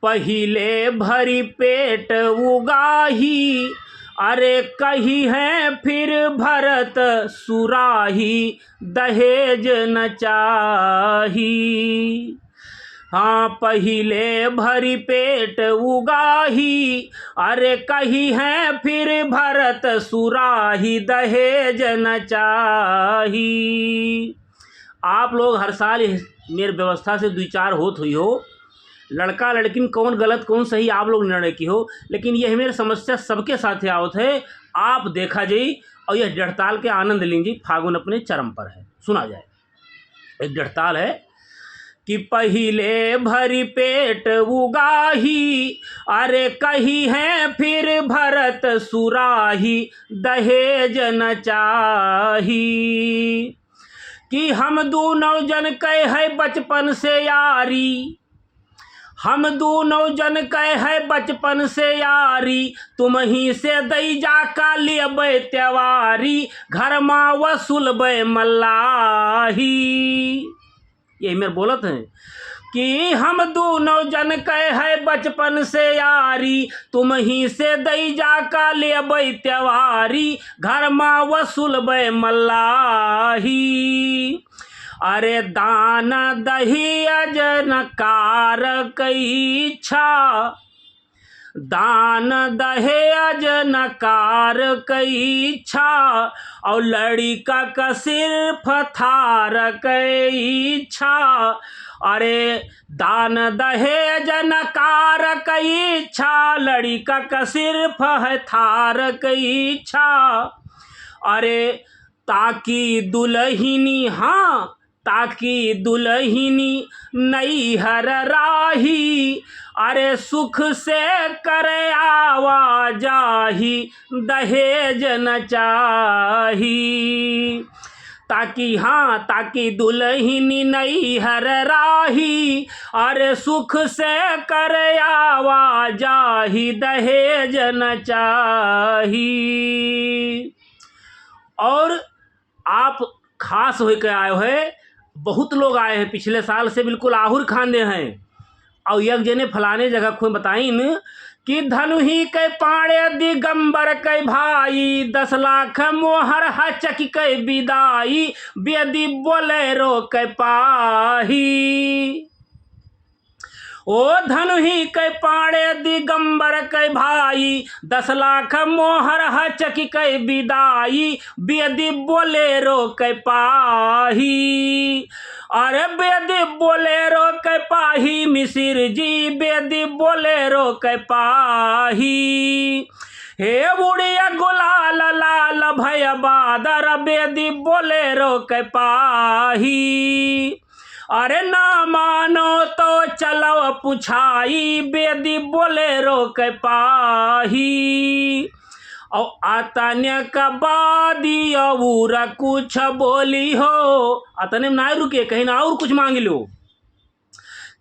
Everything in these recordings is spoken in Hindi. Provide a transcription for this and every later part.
पहिले भरी पेट उगाही, अरे कही है फिर भरत सुराही, दहेज न चाही। हाँ, पहिले भरी पेट उगाही, अरे कही है फिर भरत सुराही, दहेज न चाही। आप लोग हर साल मेरे व्यवस्था से 2-4 होत हुई हो, लड़का लड़किन कौन गलत कौन सही आप लोग निर्णय की हो, लेकिन यह मेरी समस्या सबके साथ आवत है। आप देखा जाई और यह जड़ताल के आनंद लीजिए। फागुन अपने चरम पर है, सुना जाए। एक जड़ताल है कि पहिले भरी पेट उगाही, अरे कही है फिर भरत सुराही, दहेज न चाही। कि हम दोनों जन कहे है बचपन से यारी, हम दोनों जन कहे है बचपन से यारी, तुम ही से दई जा का लेबे त्योहारी, घर माँ वसूलबे मल्लाही। यही मेरे बोलत हैं कि हम दोनों जन कहे है बचपन से यारी, तुम ही से दई जा का लेबे त्योहारी, घर माँ वसूलबे मल्लाही। अरे दान दहेज नकार कई इच्छा, दान दहेज नकार कई इच्छा, और लड़का का सिर्फ थार कई इच्छा। अरे दान दहेज नकार कई इच्छा, लड़का का सिर्फ है थार कई इच्छा। अरे ताकि दुल्हनी, हाँ ताकि दुल्हनी नैहर राही, अरे सुख से करे आवाजाही, दहेज न चाही। ताकि हाँ ताकि दुल्हनी नैहर राही, अरे सुख से करे आवाजाही, दहेज न चाही। और आप खास होके आए हो, बहुत लोग आए हैं पिछले साल से, बिल्कुल आहुर खाने हैं। और एक जने फलाने जगह खुद बताइन कि धनु ही के पाड़े दिगंबर के भाई, 10 लाख मोहर हचक के विदाई, बेदी बोलेरो के पाही। ओ धनु ही के पाड़े दिगंबर के भाई, 10 लाख मोहर हचक के विदाई, बेदी बोलेरो के पाही। अरे बेदी बोलेरो के पाही, मिसिर जी बेदी बोलेरो के पाही। हे बुढ़िया गुलाल लाल भय बादर, बेदी बोलेरो के पाही। अरे ना मानो तो चलो पुछाई, बेदी बोलेरो के पाही। और आतन्य का बादी और कुछ बोली हो, आतन्य में ना रुके, कहीं ना और कुछ मांग लो।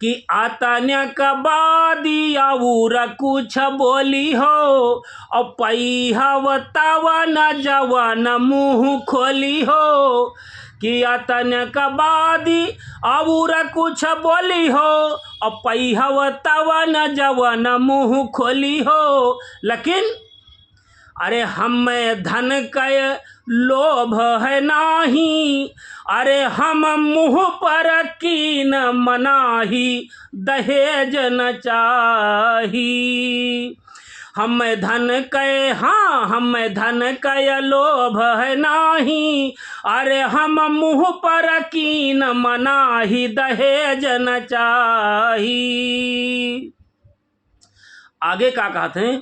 कि आतन्य का बादी और कुछ बोली हो, और पैहवतावन जवन मुँह खोली हो। कि आतन्य का बादी और कुछ बोली हो, और पैहवतावन जवन मुँह खोली हो। लेकिन अरे हमें धन कय लोभ है नाही, अरे हम मुँह पर कीन मनाही, दहेज न चाही। हमें धन कय, हाँ हमें धन कय लोभ है नाही, अरे हम मुँह पर कीन मनाही, दहेज न चाही। आगे क्या कहते हैं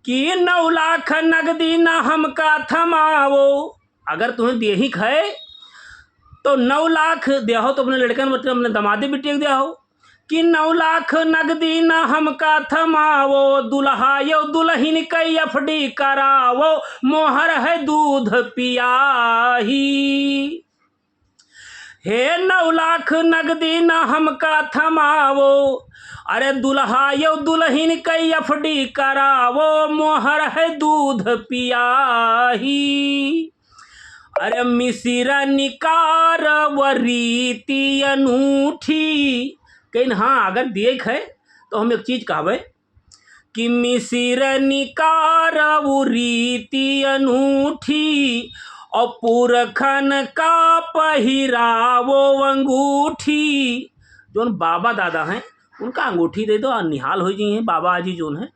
कि 9 लाख नगदी न हमका थमाओ। अगर तुम्हें देहिक है तो 9 लाख दिया हो, तो अपने लड़कन मतलब अपने दमादे बेटे दिया हो। कि 9 लाख नगदी न हमका थमाओ, दुल्हा यो दुल्हन कई एफडी करावो, मोहर है दूध पियाही। हे 9 लाख नगदी न हमका थमावो, अरे दुल्हा यो दुल्हन कई एफडी करावो, मोहर है दूध पियाही। अरे मिसिरा निकार व रीति अनूठी। कहीं हाँ अगर देख है तो हम एक चीज़ कहबै कि मिसिर निकारऊ रीति अनूठी और पुरखन का पहिरावो अंगूठी। जोन बाबा दादा हैं उनका अंगूठी दे दो, निहाल हो जी हैं बाबा जी जोन है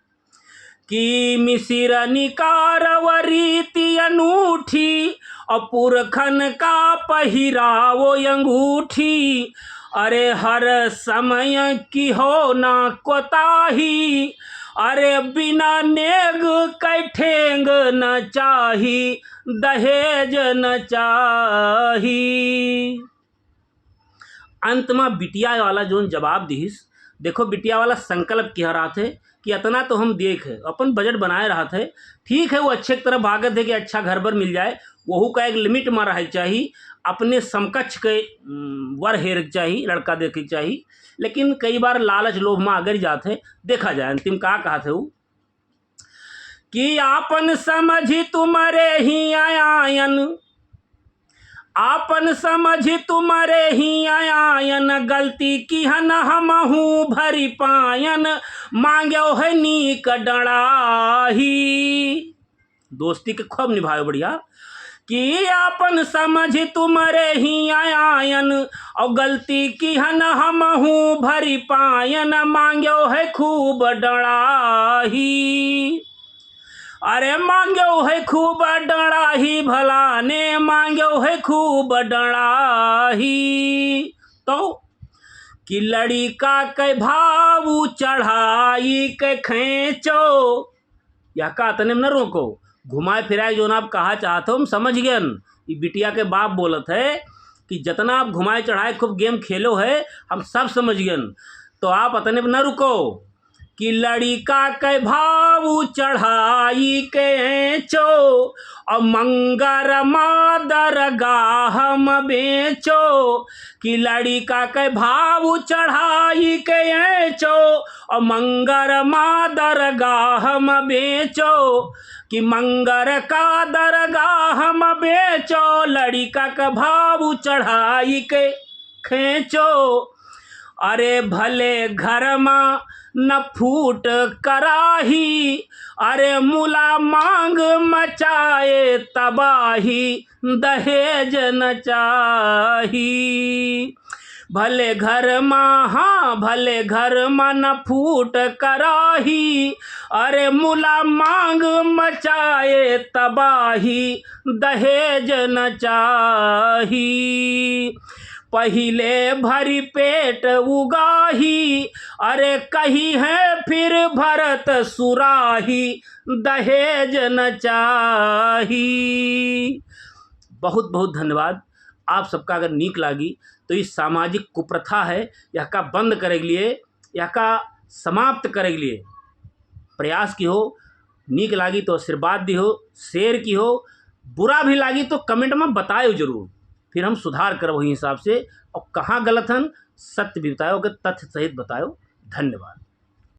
कि मिसिर निकारव रीति अनूठी और पुरखन का पहिरावो अंगूठी। अरे हर समय की हो ना कोताही, अरे बिना नेग कैठेंग न चाही, दहेज न चाही। अंत में बिटिया वाला जोन जवाब दीस, देखो बिटिया वाला संकल्प कह रहा थे कि इतना तो हम देख है अपन बजट बनाए रहा थे, ठीक है वो अच्छे की तरफ भागत है कि अच्छा घर बर मिल जाए, वहू का एक लिमिट में रह चाहिए, अपने समकक्ष के वर हेर चाहिए, लड़का देखे चाहिए। लेकिन कई बार लालच लोभ में अगर जाते, देखा जाए अंतिम का कहा थे वो कि आपन समझी तुम्हारे ही आयन, आपन समझी तुम्हारे ही आयन, गलती की हन हमहू भरी पायन, मांग्यो है नीक डड़ाही। दोस्ती के खूब निभायो बढ़िया कि आपन समझ तुम्हारे ही आयन, और गलती की हन हमहू भरी पायन, मांग्यो है खूब डड़ाही। अरे मांग्यो है खूब डड़ाही, भला ने मांग्यो है खूब डड़ाही। तो कि लड़िका के भाव चढ़ाई के खेचो, या का तने न रोको, घुमाए फिराए जो ना आप कहा चाहते हो हम समझ गए। ये बिटिया के बाप बोलत है कि जितना आप घुमाए चढ़ाए खूब गेम खेलो है हम सब समझ गए, तो आप अतने न रुको कि लड़िका के भाव चढ़ाई के चो, और मंगर मादर गाहम बेचो। कि लड़िका के भाव चढ़ाई के चो, और मंगर मादर गाहम बेचो। कि मंगर का दरगाह में बेचो, लड़िका का भाव चढ़ाई के खेचो। अरे भले घर में न फूट कराही, अरे मुला मांग मचाए तबाही, दहेज न चाही। भले घर में, हाँ भले घर में न फूट कराही, अरे मुला मांग मचाए तबाही, दहेज न चाही। पहिले भरी पेट उगाही, अरे कही है फिर भरत सुराही, दहेज न चाही। बहुत बहुत धन्यवाद आप सबका। अगर नीक लागी तो इस सामाजिक कुप्रथा है यह का बंद करे के लिए, यह का समाप्त करे के लिए प्रयास की हो। नीक लागी तो आशीर्वाद दी हो, शेयर की हो, बुरा भी लागी तो कमेंट में बताओ जरूर, फिर हम सुधार करो वही हिसाब से। और कहाँ गलत हन सत्य भी बताओ, कि तथ्य सहित बताओ। धन्यवाद।